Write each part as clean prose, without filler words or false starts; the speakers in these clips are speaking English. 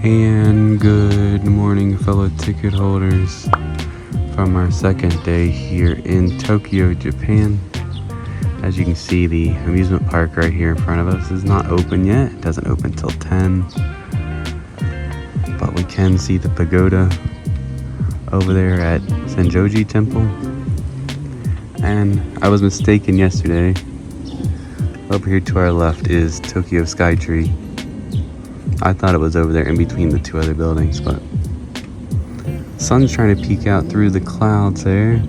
And good morning, fellow ticket holders, from our second day here in Tokyo, Japan. As you can see, the amusement park right here in front of us is not open yet. It doesn't open till 10. But we can see the pagoda over there at Senjoji Temple. And I was mistaken yesterday. Over here to our left is Tokyo Skytree. I thought it was over there in between the two other buildings, but sun's trying to peek out through the clouds there.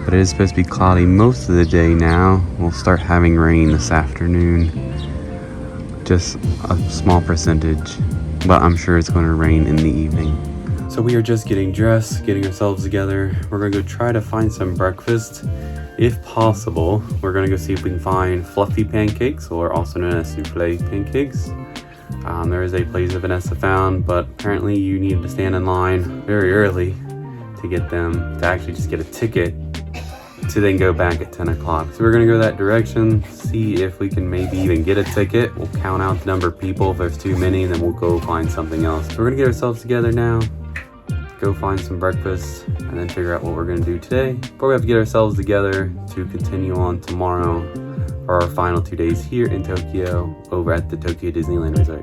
But it is supposed to be cloudy most of the day now. We'll start having rain this afternoon. Just a small percentage, but I'm sure it's going to rain in the evening. So we are just getting dressed, getting ourselves together. We're going to go try to find some breakfast. If possible, we're going to go see if we can find fluffy pancakes, or also known as soufflé pancakes. There is a place that Vanessa found, but apparently you need to stand in line very early to get them, to actually just get a ticket to then go back at 10 o'clock. So we're gonna go that direction, see if we can maybe even get a ticket. We'll count out the number of people. If there's too many, then we'll go find something else. So we're gonna get ourselves together now, go find some breakfast, and then figure out what we're gonna do today. But we have to get ourselves together to continue on tomorrow for our final 2 days here in Tokyo over at the Tokyo Disneyland Resort.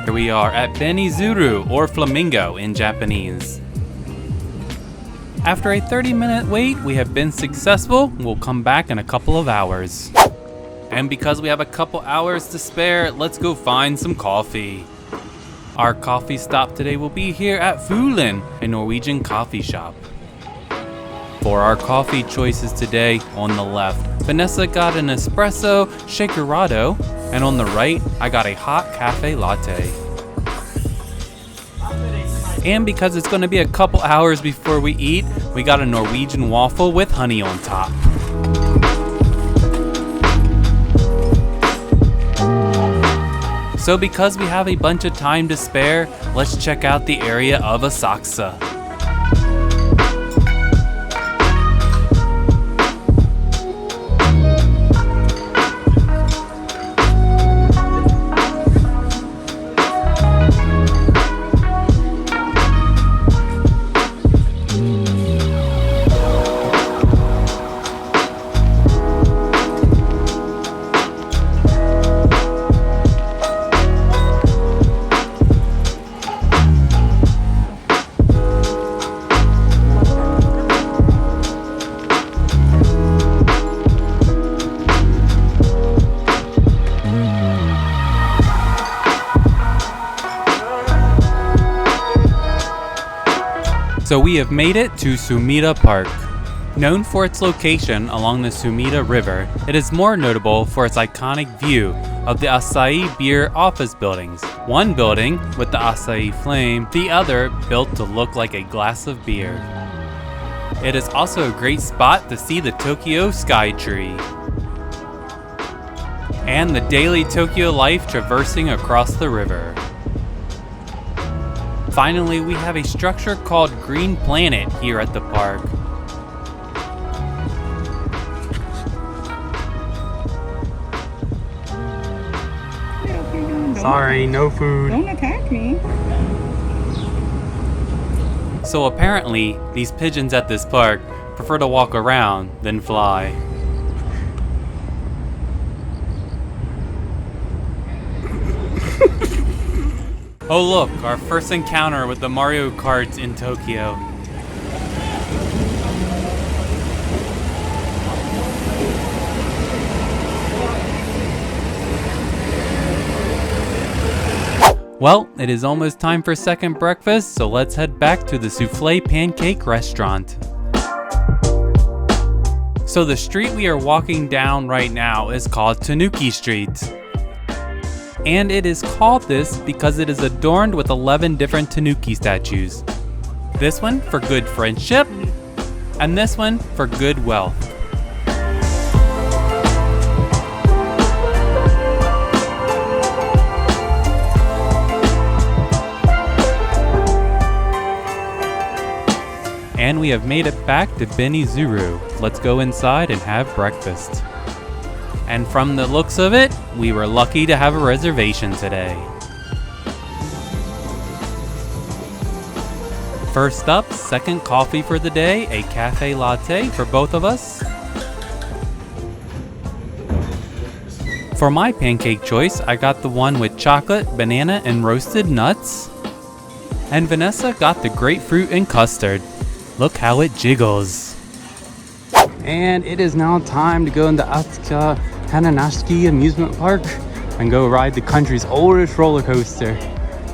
Here we are at Benizuru, or Flamingo in Japanese. After a 30-minute wait, we have been successful. We'll come back in a couple of hours. And because we have a couple hours to spare, let's go find some coffee. Our coffee stop today will be here at Fuglen, a Norwegian coffee shop. For our coffee choices today, on the left, Vanessa got an espresso shakerado, and on the right, I got a hot cafe latte. And because it's going to be a couple hours before we eat, we got a Norwegian waffle with honey on top. So because we have a bunch of time to spare, let's check out the area of Asakusa. So we have made it to Sumida Park. Known for its location along the Sumida River, it is more notable for its iconic view of the Asahi beer office buildings. One building with the Asahi flame, the other built to look like a glass of beer. It is also a great spot to see the Tokyo Skytree and the daily Tokyo life traversing across the river. Finally, we have a structure called Green Planet here at the park. Sorry, no food. Don't attack me. So apparently, these pigeons at this park prefer to walk around than fly. Oh look, our first encounter with the Mario Karts in Tokyo. Well, it is almost time for second breakfast, so let's head back to the Soufflé Pancake restaurant. So the street we are walking down right now is called Tanuki Street. And it is called this because it is adorned with 11 different tanuki statues. This one for good friendship, and this one for good wealth. And we have made it back to Benizuru. Let's go inside and have breakfast. And from the looks of it, we were lucky to have a reservation today. First up, second coffee for the day, a cafe latte for both of us. For my pancake choice, I got the one with chocolate, banana, and roasted nuts. And Vanessa got the grapefruit and custard. Look how it jiggles. And it is now time to go into Asakusa Hanayashiki amusement park and go ride the country's oldest roller coaster.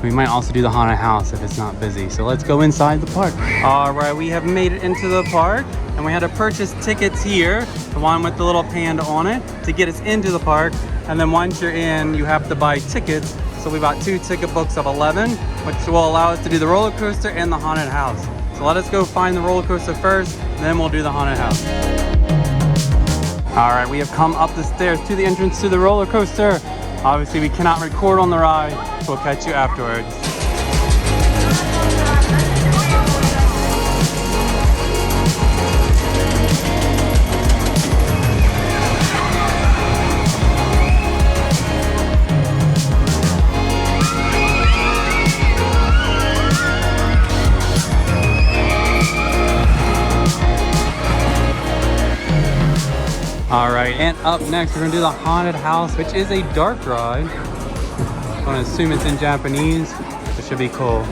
We might also do the haunted house if it's not busy. So let's go inside the park. All right, we have made it into the park and we had to purchase tickets here, the one with the little panda on it, to get us into the park. And then once you're in, you have to buy tickets. So we bought 2 ticket books of 11, which will allow us to do the roller coaster and the haunted house. So let us go find the roller coaster first, then we'll do the haunted house. All right, we have come up the stairs to the entrance to the roller coaster. Obviously, we cannot record on the ride, so we'll catch you afterwards. All right, and up next, we're gonna do the haunted house, which is a dark ride. I'm gonna assume it's in Japanese. It should be cool.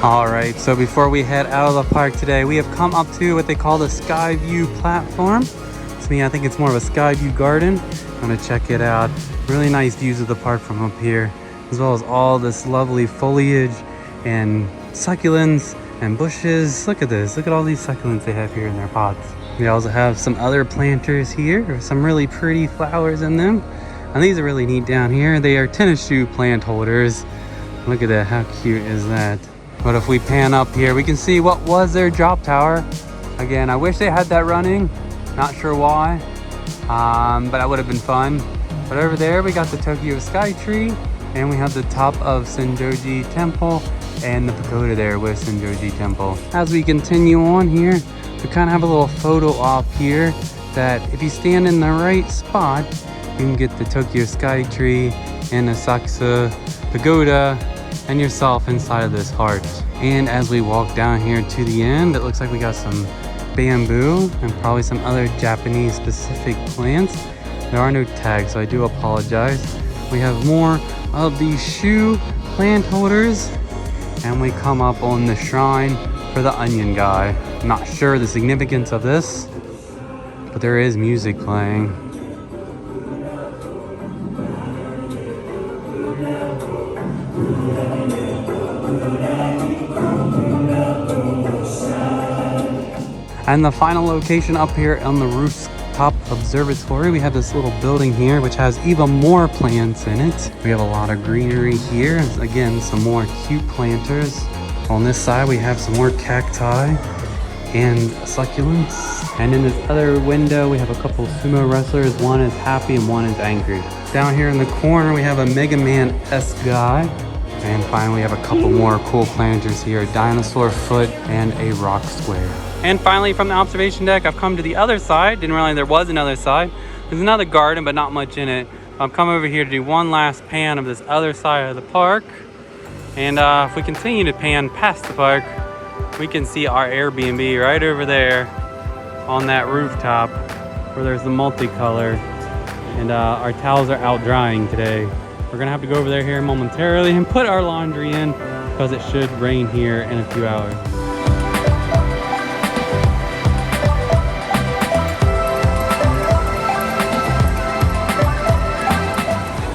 Alright, so before we head out of the park today, we have come up to what they call the Sky View platform. To me, I think it's more of a Sky View garden. I'm gonna check it out. Really nice views of the park from up here, as well as all this lovely foliage and succulents and bushes. Look at this, look at all these succulents they have here in their pots. We also have some other planters here, with some really pretty flowers in them. And these are really neat down here. They are tennis shoe plant holders. Look at that, how cute is that? But if we pan up here, we can see what was their drop tower. Again, I wish they had that running. Not sure why, but that would have been fun. But over there, we got the Tokyo Skytree, and we have the top of Senjoji Temple and the pagoda there with Senjoji Temple. As we continue on here, we kind of have a little photo op here that if you stand in the right spot, you can get the Tokyo Skytree and Asakusa Pagoda and yourself inside of this heart. And as we walk down here to the end, it looks like we got some bamboo and probably some other Japanese specific plants. There are no tags, so I do apologize. We have more of these shoe plant holders, and we come up on the shrine for the onion guy. I'm not sure the significance of this, but there is music playing. And the final location up here on the rooftop observatory, we have this little building here which has even more plants in it. We have a lot of greenery here. Again, some more cute planters. On this side, we have some more cacti and succulents. And in this other window, we have a couple of sumo wrestlers. One is happy and one is angry. Down here in the corner, we have a Mega Man-esque guy. And finally, we have a couple more cool planters here, a dinosaur foot and a rock square. And finally, from the observation deck, I've come to the other side. Didn't realize there was another side. There's another garden, but not much in it. I've come over here to do one last pan of this other side of the park. And if we continue to pan past the park, we can see our Airbnb right over there on that rooftop where there's the multicolor. And our towels are out drying today. We're gonna have to go over there here momentarily and put our laundry in because it should rain here in a few hours.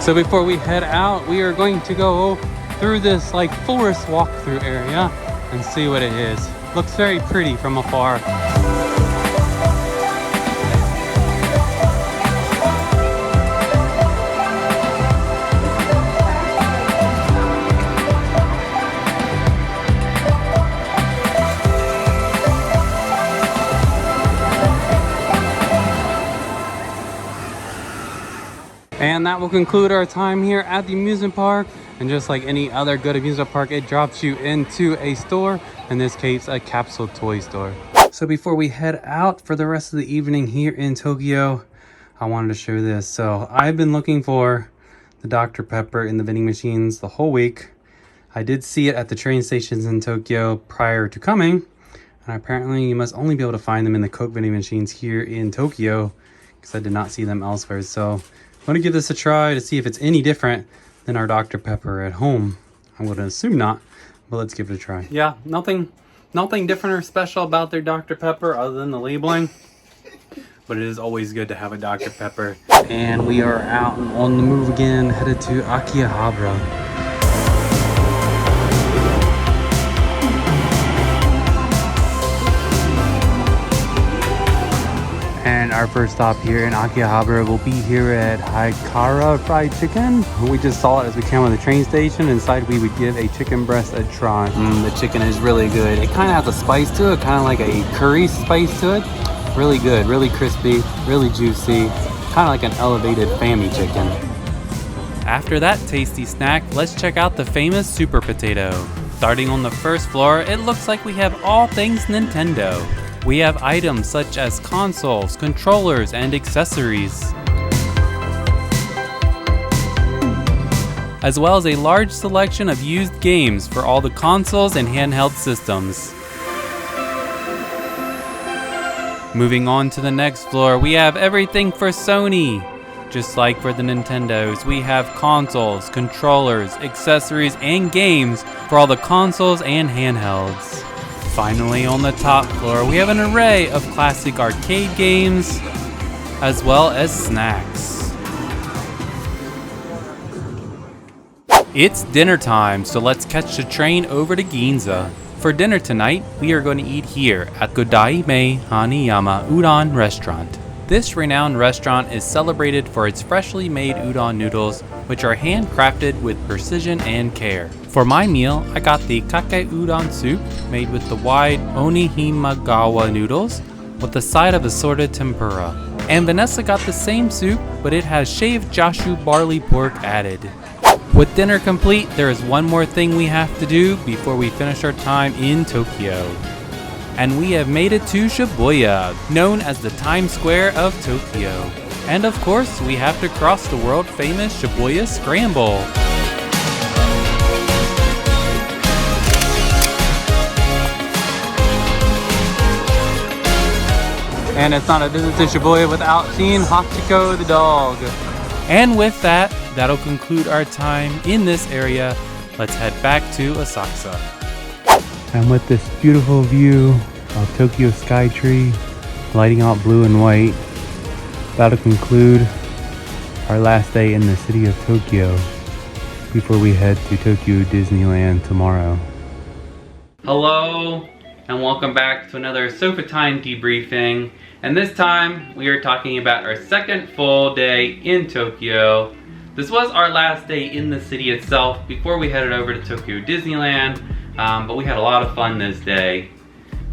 So before we head out, we are going to go through this like forest walkthrough area and see what it is. Looks very pretty from afar. And that will conclude our time here at the amusement park. And just like any other good amusement park, it drops you into a store, in this case a capsule toy store. So before we head out for the rest of the evening here in Tokyo, I wanted to show this. So I've been looking for the Dr. Pepper in the vending machines the whole week. I did see it at the train stations in Tokyo prior to coming, and apparently you must only be able to find them in the Coke vending machines here in Tokyo, because I did not see them elsewhere. So I'm going to give this a try to see if it's any different than our Dr. Pepper at home. I'm going to assume not, but let's give it a try. Yeah, nothing different or special about their Dr. Pepper other than the labeling. But it is always good to have a Dr. Pepper. And we are out and on the move again, headed to Akihabara. And our first stop here in Akihabara will be here at Haikara Fried Chicken. We just saw it as we came on the train station and decided we would give a chicken breast a try. The chicken is really good. It kind of has a spice to it, kind of like a curry spice to it. Really good, really crispy, really juicy, kind of like an elevated family chicken. After that tasty snack, let's check out the famous Super Potato. Starting on the first floor, it looks like we have all things Nintendo. We have items such as consoles, controllers, and accessories, as well as a large selection of used games for all the consoles and handheld systems. Moving on to the next floor, we have everything for Sony. Just like for the Nintendos, we have consoles, controllers, accessories, and games for all the consoles and handhelds. Finally, on the top floor, we have an array of classic arcade games, as well as snacks. It's dinner time, so let's catch the train over to Ginza. For dinner tonight, we are going to eat here at Godaime Hanayama Udon Restaurant. This renowned restaurant is celebrated for its freshly made udon noodles, which are handcrafted with precision and care. For my meal, I got the kake udon soup made with the wide onihimagawa noodles with a side of assorted tempura. And Vanessa got the same soup, but it has shaved jashu barley pork added. With dinner complete, there is one more thing we have to do before we finish our time in Tokyo. And we have made it to Shibuya, known as the Times Square of Tokyo. And of course, we have to cross the world famous Shibuya Scramble. And it's not a visit to Shibuya without seeing Hachiko the dog. And with that, that'll conclude our time in this area. Let's head back to Asakusa. And with this beautiful view of Tokyo Skytree lighting out blue and white, that'll conclude our last day in the city of Tokyo before we head to Tokyo Disneyland tomorrow. Hello and welcome back to another Sofa Time debriefing. And this time we are talking about our second full day in Tokyo. This was our last day in the city itself before we headed over to Tokyo Disneyland, but we had a lot of fun this day.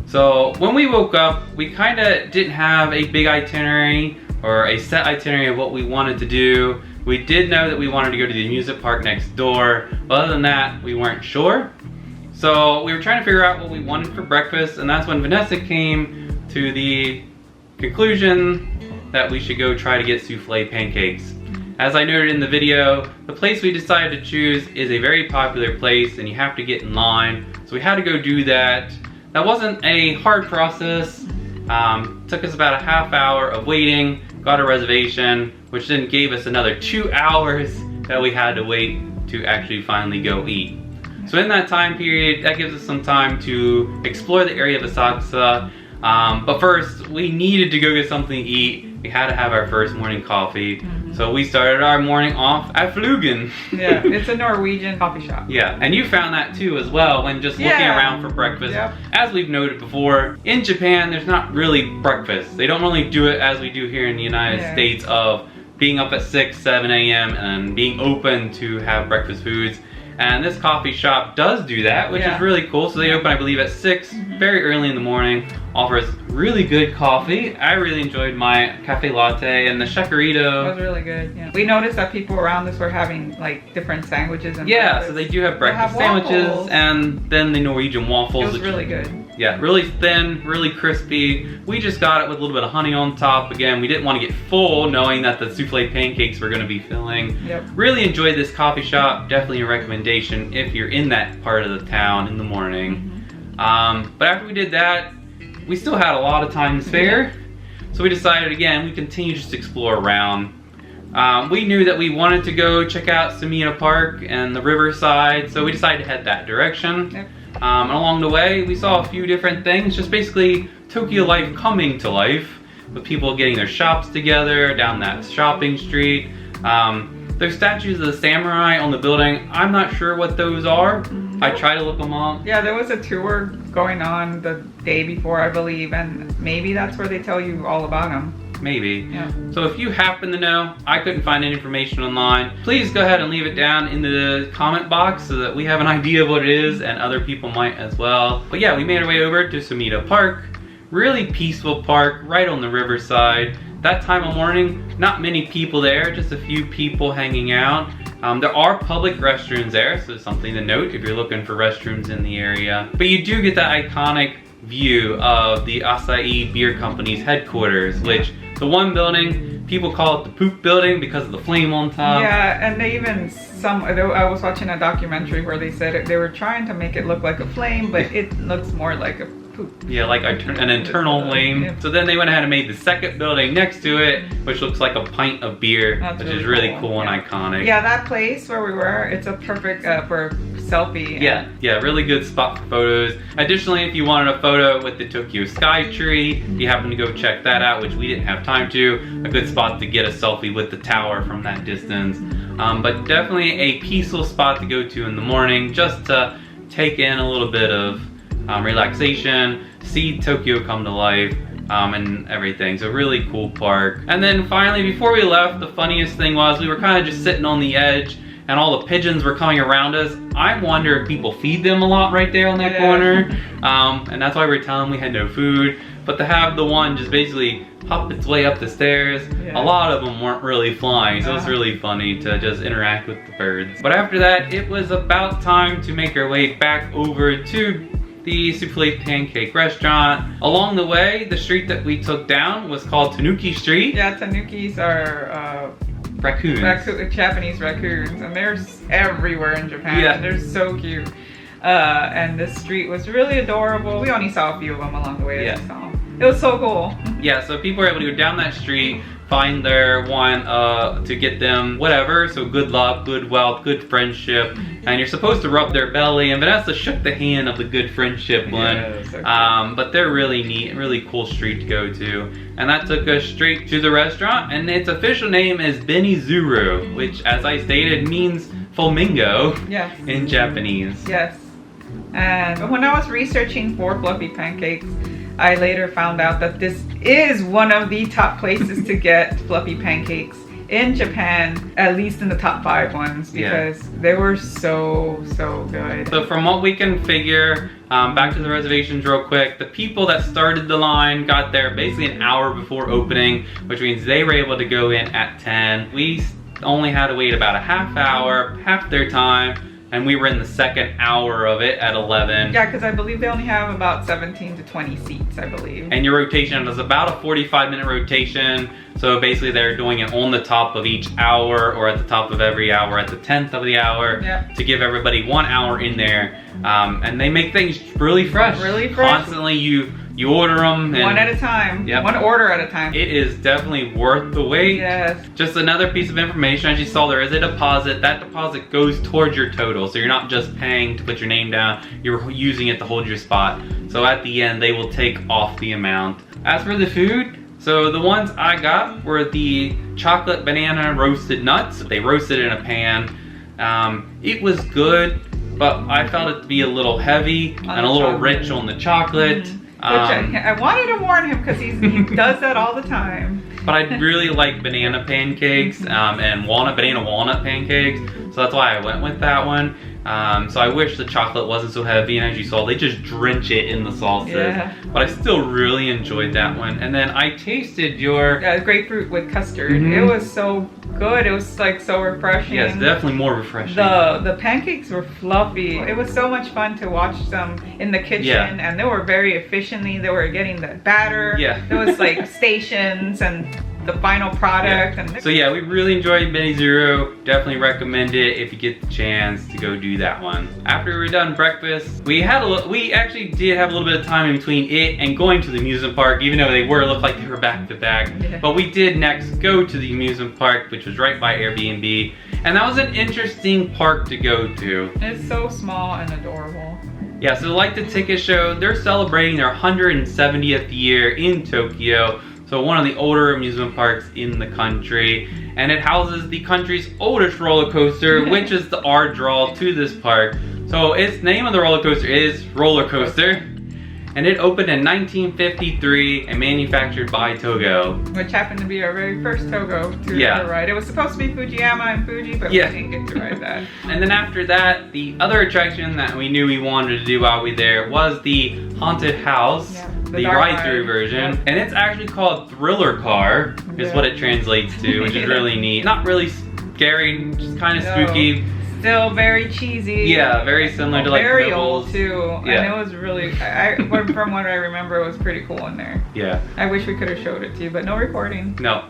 So when we woke up, we kind of didn't have a big itinerary or a set itinerary of what we wanted to do. We did know that we wanted to go to the amusement park next door, but other than that, we weren't sure. So we were trying to figure out what we wanted for breakfast, and that's when Vanessa came to the conclusion that we should go try to get Soufflé Pancakes. As I noted in the video, the place we decided to choose is a very popular place and you have to get in line. So we had to go do that. That wasn't a hard process. Took us about a half hour of waiting, got a reservation, which then gave us another 2 hours that we had to wait to actually finally go eat. So in that time period, that gives us some time to explore the area of Asakusa. But first, we needed to go get something to eat. We had to have our first morning coffee. So we started our morning off at Fuglen. Yeah, it's a Norwegian coffee shop. Yeah, and you found that too as well when just looking around for breakfast. Yep. As we've noted before, in Japan, there's not really breakfast. They don't really do it as we do here in the United States of being up at 6, 7 a.m. and being open to have breakfast foods. And this coffee shop does do that, which is really cool. So they open, I believe, at 6, very early in the morning. offers really good coffee. I really enjoyed my cafe latte, and the shakarito. It was really good. Yeah. We noticed that people around us were having like different sandwiches and yeah, breakfast. so they do have breakfast They have sandwiches waffles. and then the Norwegian waffles. It was which really good. Yeah, really thin, really crispy. We just got it with a little bit of honey on top. Again, we didn't want to get full knowing that the soufflé pancakes were going to be filling. Yep. Really enjoyed this coffee shop. Definitely a recommendation if you're in that part of the town in the morning. But after we did that, we still had a lot of time to spare. So we decided again, we continue just to explore around. We knew that we wanted to go check out Sumida Park and the riverside, so we decided to head that direction. Yep. And along the way, we saw a few different things, just basically Tokyo life coming to life, with people getting their shops together down that shopping street. There's statues of the samurai on the building. I'm not sure what those are. I tried to look them up. Yeah, there was a tour going on the day before, I believe, and maybe that's where they tell you all about them. Maybe. Yeah. So if you happen to know, I couldn't find any information online, please go ahead and leave it down in the comment box so that we have an idea of what it is and other people might as well. But yeah, we made our way over to Sumida Park. Really peaceful park right on the riverside. That time of morning, not many people there, just a few people hanging out. There are public restrooms there, so something to note if you're looking for restrooms in the area. But you do get that iconic view of the Asahi Beer Company's headquarters, which the one building, people call it the poop building because of the flame on top. Yeah, and they even, I was watching a documentary where they said they were trying to make it look like a flame, but it looks more like a poop. Yeah, like an internal flame. Yeah. So then they went ahead and made the second building next to it, which looks like a pint of beer, That's which is really cool yeah. and iconic. Yeah, that place where we were, it's a perfect for selfie. Yeah, really good spot for photos. Additionally, if you wanted a photo with the Tokyo Skytree, if you happen to go check that out, which we didn't have time to, a good spot to get a selfie with the tower from that distance. But definitely a peaceful spot to go to in the morning, just to take in a little bit of relaxation, see Tokyo come to life, and everything. So really cool park. And then finally, before we left, the funniest thing was we were kind of just sitting on the edge and all the pigeons were coming around us. I wonder if people feed them a lot right there on that corner. And that's why we were telling them we had no food. But to have the one just basically hop its way up the stairs, a lot of them weren't really flying. So it was really funny to just interact with the birds. But after that, it was about time to make our way back over to the Soufflé Pancake restaurant. Along the way, the street that we took down was called Tanuki Street. Yeah, tanukis are Raccoons. Japanese raccoons, and they're everywhere in Japan. Yeah. They're so cute. And this street was really adorable. We only saw a few of them along the way. Yeah. So it was so cool. Yeah, so people were able to go down that street, find their one to get them whatever. So good luck, good wealth, good friendship. And you're supposed to rub their belly. And Vanessa shook the hand of the good friendship one. Yeah, so cool. But they're really neat, really cool street to go to. And that took us straight to the restaurant. And its official name is Benizuru, which as I stated means flamingo Yes. in Japanese. Yes. And when I was researching for fluffy pancakes, I later found out that this is one of the top places to get fluffy pancakes in Japan, at least in the top 5 ones, because they were so good. So from what we can figure, back to the reservations real quick, the people that started the line got there basically an hour before opening, which means they were able to go in at 10. We only had to wait about a half hour, half their time, and we were in the second hour of it at 11. Yeah, because I believe they only have about 17 to 20 seats, I believe. And your rotation is about a 45-minute rotation. So basically they're doing it on the top of each hour or at the top of every hour at the 10th of the hour to give everybody 1 hour in there. And they make things really fresh. Really fresh. Constantly you order them. And one at a time. Yep. One order at a time. It is definitely worth the wait. Yes. Just another piece of information, as you saw, there is a deposit. That deposit goes towards your total. So you're not just paying to put your name down, you're using it to hold your spot. So at the end, they will take off the amount. As for the food, so the ones I got were the chocolate banana roasted nuts. They roasted in a pan. It was good, but I felt it to be a little heavy and a little rich on the chocolate. Which I wanted to warn him because he does that all the time. But I really like banana pancakes and banana walnut pancakes. So that's why I went with that one. So I wish the chocolate wasn't so heavy, and as you saw, they just drench it in the salsas. Yeah. But I still really enjoyed that one. And then I tasted your grapefruit with custard. It was so good. It was like so refreshing. Yes, definitely more refreshing. The pancakes were fluffy. It was so much fun to watch them in the kitchen, and they were very efficiently. They were getting the batter. Yeah. There was like stations and the final product. And so yeah, we really enjoyed Benizuru. Definitely recommend it if you get the chance to go do that one. After we were done breakfast, we actually did have a little bit of time in between it and going to the amusement park, even though looked like they were back to back. But we did next go to the amusement park, which was right by Airbnb, and that was an interesting park to go to. It's so small and adorable. Yeah, so like the ticket show, they're celebrating their 170th year in Tokyo. So one of the older amusement parks in the country, and it houses the country's oldest roller coaster, which is our draw to this park. So its name of the roller coaster is Roller Coaster, and it opened in 1953 and manufactured by Togo. Which happened to be our very first Togo to ride. It was supposed to be Fujiyama and Fuji, but we didn't get to ride that. And then after that, the other attraction that we knew we wanted to do while we were there was the haunted house. The ride-through version, and it's actually called Thriller Car, is what it translates to, which is really neat. Not really scary, just kind of spooky. Still very cheesy. Yeah, very similar to like very Nibbles. Old too, and it was really. From what I remember, it was pretty cool in there. Yeah. I wish we could have showed it to you, but no recording. No.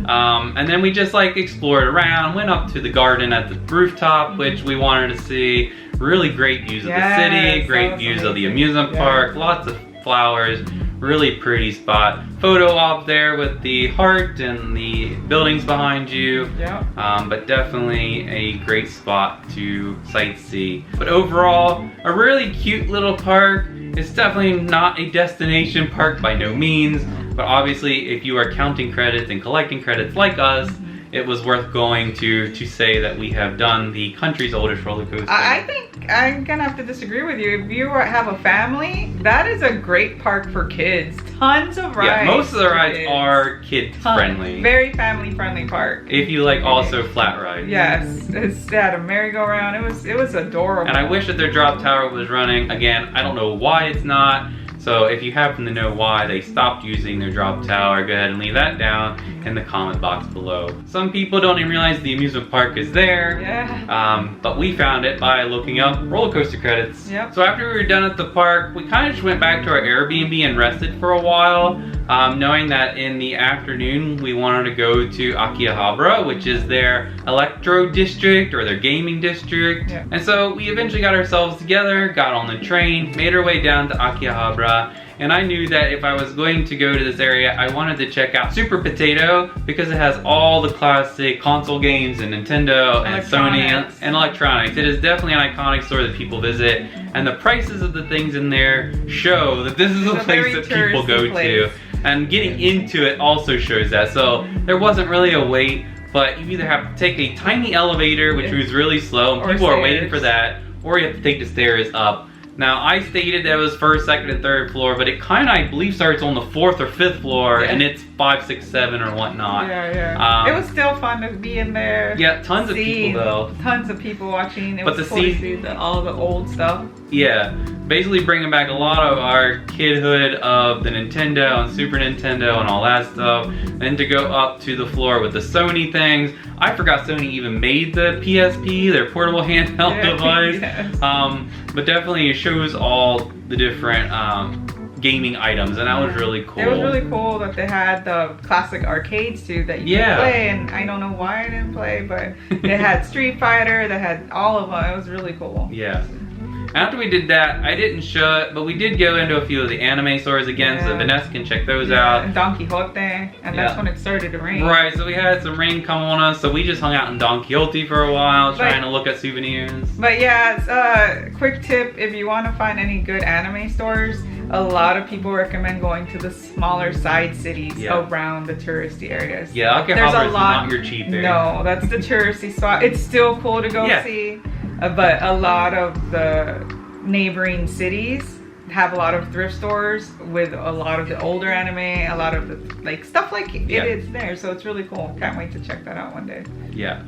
And then we just like explored around, went up to the garden at the rooftop, which we wanted to see. Really great views of the city, great views of the amusement park, lots of flowers, really pretty spot. Photo op there with the heart and the buildings behind you. But definitely a great spot to sightsee. But overall, a really cute little park. It's definitely not a destination park by no means, but obviously if you are counting credits and collecting credits like us, it was worth going to say that we have done the country's oldest roller coaster. I think I'm gonna have to disagree with you. If you have a family, that is a great park for kids. Tons of rides. Yeah, most of the rides are kid friendly. Very family friendly park. If you like also flat rides. Yes, it had a merry-go-round. It was adorable. And I wish that their drop tower was running. Again, I don't know why it's not. So if you happen to know why they stopped using their drop tower, go ahead and leave that down in the comment box below. Some people don't even realize the amusement park is there. But we found it by looking up roller coaster credits. So after we were done at the park, we kind of just went back to our Airbnb and rested for a while, knowing that in the afternoon we wanted to go to Akihabara, which is their electro district or their gaming district. And so we eventually got ourselves together, got on the train, made our way down to Akihabara. And I knew that if I was going to go to this area, I wanted to check out Super Potato because it has all the classic console games and Nintendo and Sony and electronics. It is definitely an iconic store that people visit, and the prices of the things in there show that this is a place that people go to. And getting into it also shows that. So there wasn't really a wait, but you either have to take a tiny elevator, which was really slow, and people are waiting for that, or you have to take the stairs up. Now, I stated that it was first, second, and third floor, but it kind of, I believe, starts on the 4th or 5th floor, and it's 5, 6, 7, or whatnot. It was still fun to be in there. Yeah, tons of people, though. Tons of people watching. It was cool to see all the old stuff. Yeah, basically bringing back a lot of our kidhood of the Nintendo and Super Nintendo and all that stuff. Then to go up to the floor with the Sony things. I forgot Sony even made the PSP, their portable handheld device. But definitely it shows all the different gaming items, and that was really cool. It was really cool that they had the classic arcades too that you could play, and I don't know why I didn't play, but they had Street Fighter, they had all of them. It was really cool. Yeah. After we did that, I didn't show it, but we did go into a few of the anime stores again, so Vanessa can check those out. And Don Quixote, and that's when it started to rain. Right, so we had some rain come on us, so we just hung out in Don Quixote for a while, trying to look at souvenirs. But yeah, quick tip, if you want to find any good anime stores, a lot of people recommend going to the smaller side cities around the touristy areas. Yeah, Akihabara is not your cheap area. No, that's the touristy spot. It's still cool to go see. But a lot of the neighboring cities, have a lot of thrift stores with a lot of the older anime, a lot of the like stuff like it is there. So it's really cool. Can't wait to check that out one day. Yeah.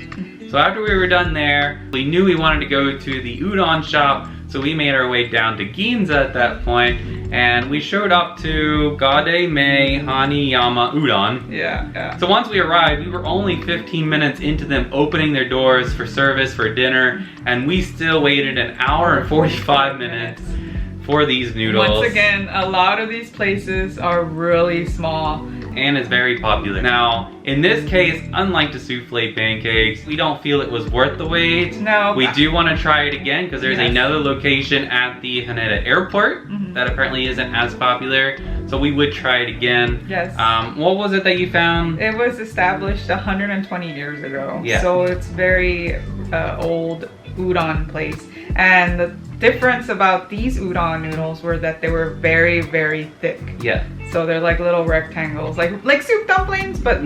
So after we were done there, we knew we wanted to go to the udon shop. So we made our way down to Ginza at that point, and we showed up to Godaime Hanayama Udon. Yeah. So once we arrived, we were only 15 minutes into them opening their doors for service for dinner, and we still waited an hour and 45 minutes for these noodles. Once again, a lot of these places are really small. And it's very popular. Now, in this case, unlike the Soufflé Pancakes, we don't feel it was worth the wait. No. We do want to try it again because there's another location at the Haneda airport that apparently isn't as popular. So we would try it again. Yes. What was it that you found? It was established 120 years ago. Yeah. So it's very old udon place. And the difference about these udon noodles were that they were very, very thick. Yeah. So they're like little rectangles, like soup dumplings, but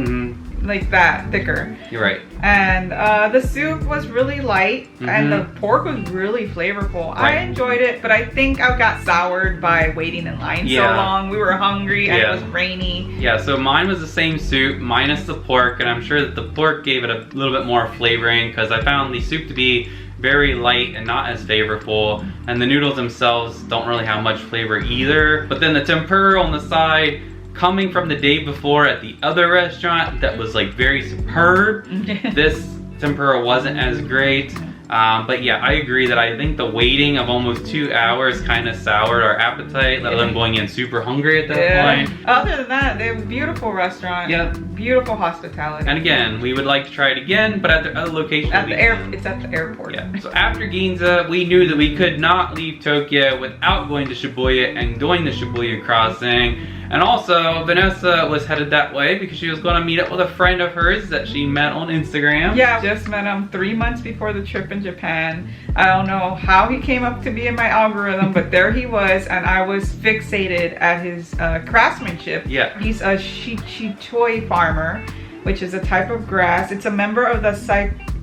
like that, thicker. You're right. And the soup was really light, and the pork was really flavorful. Right. I enjoyed it, but I think I got soured by waiting in line so long. We were hungry, and it was rainy. Yeah, so mine was the same soup, minus the pork, and I'm sure that the pork gave it a little bit more flavoring, because I found the soup to be very light and not as flavorful, and the noodles themselves don't really have much flavor either. But then the tempura on the side, coming from the day before at the other restaurant that was like very superb, this tempura wasn't as great. But yeah, I agree that I think the waiting of almost 2 hours kind of soured our appetite, let alone going in super hungry at that point. Other than that, they have a beautiful restaurant. Yeah. Beautiful hospitality. And again, we would like to try it again, but at the other location. It's at the airport. Yeah. So after Ginza, we knew that we could not leave Tokyo without going to Shibuya and doing the Shibuya crossing. And also, Vanessa was headed that way because she was going to meet up with a friend of hers that she met on Instagram. Yeah, just met him 3 months before the trip in Japan. I don't know how he came up to be in my algorithm, but there he was, and I was fixated at his craftsmanship. Yeah. He's a shichoi farmer, which is a type of grass. It's a member of the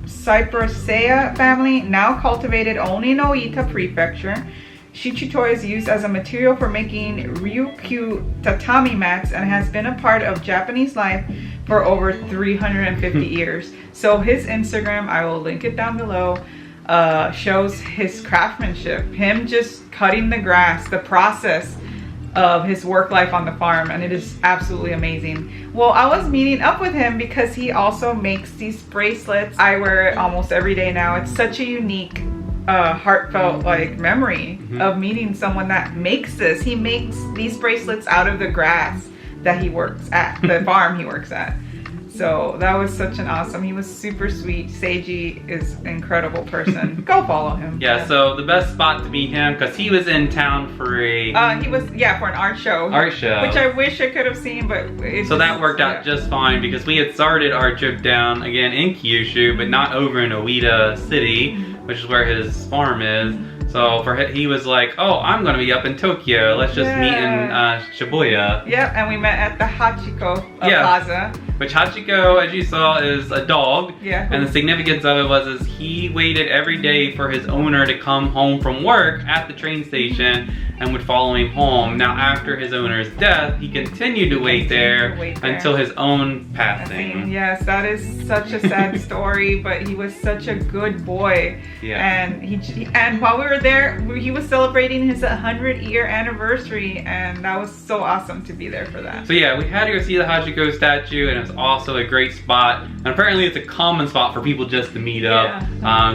Cyperaceae family, now cultivated only in Oita Prefecture. Shichitoi is used as a material for making ryukyu tatami mats and has been a part of Japanese life for over 350 years. So his Instagram, I will link it down below, shows his craftsmanship, him just cutting the grass, the process of his work life on the farm, and it is absolutely amazing. Well, I was meeting up with him because he also makes these bracelets. I wear it almost every day now. It's such a unique heartfelt like memory of meeting someone that makes this. He makes these bracelets out of the grass that he works at, the farm he works at. So that was such an awesome, he was super sweet. Seiji is an incredible person. Go follow him. Yeah, so the best spot to meet him, because he was in town for a... he was, for an art show. Which I wish I could have seen, but... So that worked out just fine, because we had started our trip down, again, in Kyushu, but not over in Oita City, which is where his farm is. So he was like, oh, I'm going to be up in Tokyo. Let's just meet in Shibuya. Yep, and we met at the Hachiko Plaza. Which Hachiko, as you saw, is a dog. Yeah. And the significance of it was he waited every day for his owner to come home from work at the train station and would follow him home. Now, after his owner's death, he continued to wait there until his own passing. Yes, that is such a sad story, but he was such a good boy. Yeah. And while we were there, he was celebrating his 100-year anniversary, and that was so awesome to be there for that. So yeah, we had to go see the Hachiko statue, and it's also a great spot. And apparently it's a common spot for people just to meet up,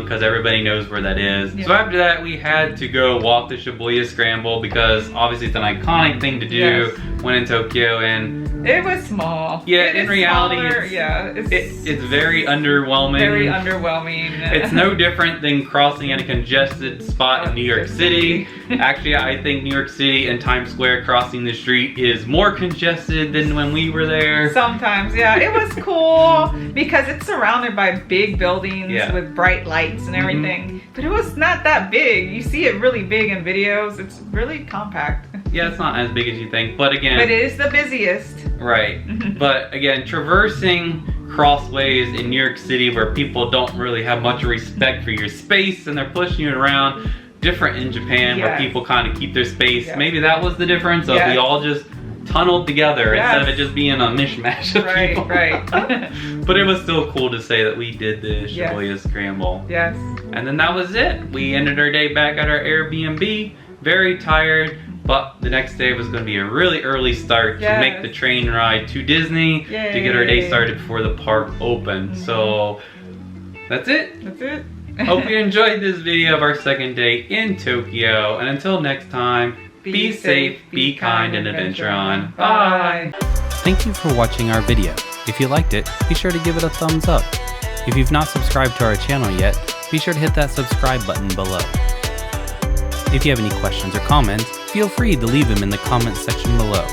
because everybody knows where that is. Yeah. So after that, we had to go walk the Shibuya Scramble, because obviously it's an iconic thing to do when in Tokyo, and it was small. Yeah, in reality, it's very underwhelming. Very underwhelming. It's no different than crossing in a congested spot in New York City. Actually, I think New York City and Times Square crossing the street is more congested than when we were there. Sometimes, it was cool because it's surrounded by big buildings with bright lights and everything. But it was not that big. You see it really big in videos. It's really compact. Yeah, it's not as big as you think, but again... But it is the busiest. Right. But again, traversing crossways in New York City where people don't really have much respect for your space and they're pushing you around, different in Japan where Yes. people kind of keep their space. Yes. Maybe that was the difference of Yes. we all just tunneled together Yes. instead of it just being a mishmash of Right, people. right. But it was still cool to say that we did the Yes. Shibuya Scramble. Yes. And then that was it. We ended our day back at our Airbnb, very tired, but the next day was going to be a really early start to make the train ride to Disney to get our day Yay. started before the park opened. So that's it. That's it. Hope you enjoyed this video of our second day in Tokyo. And until next time, be safe, be kind, and adventure on. Bye. Thank you for watching our video. If you liked it, be sure to give it a thumbs up. If you've not subscribed to our channel yet, be sure to hit that subscribe button below. If you have any questions or comments, feel free to leave them in the comments section below.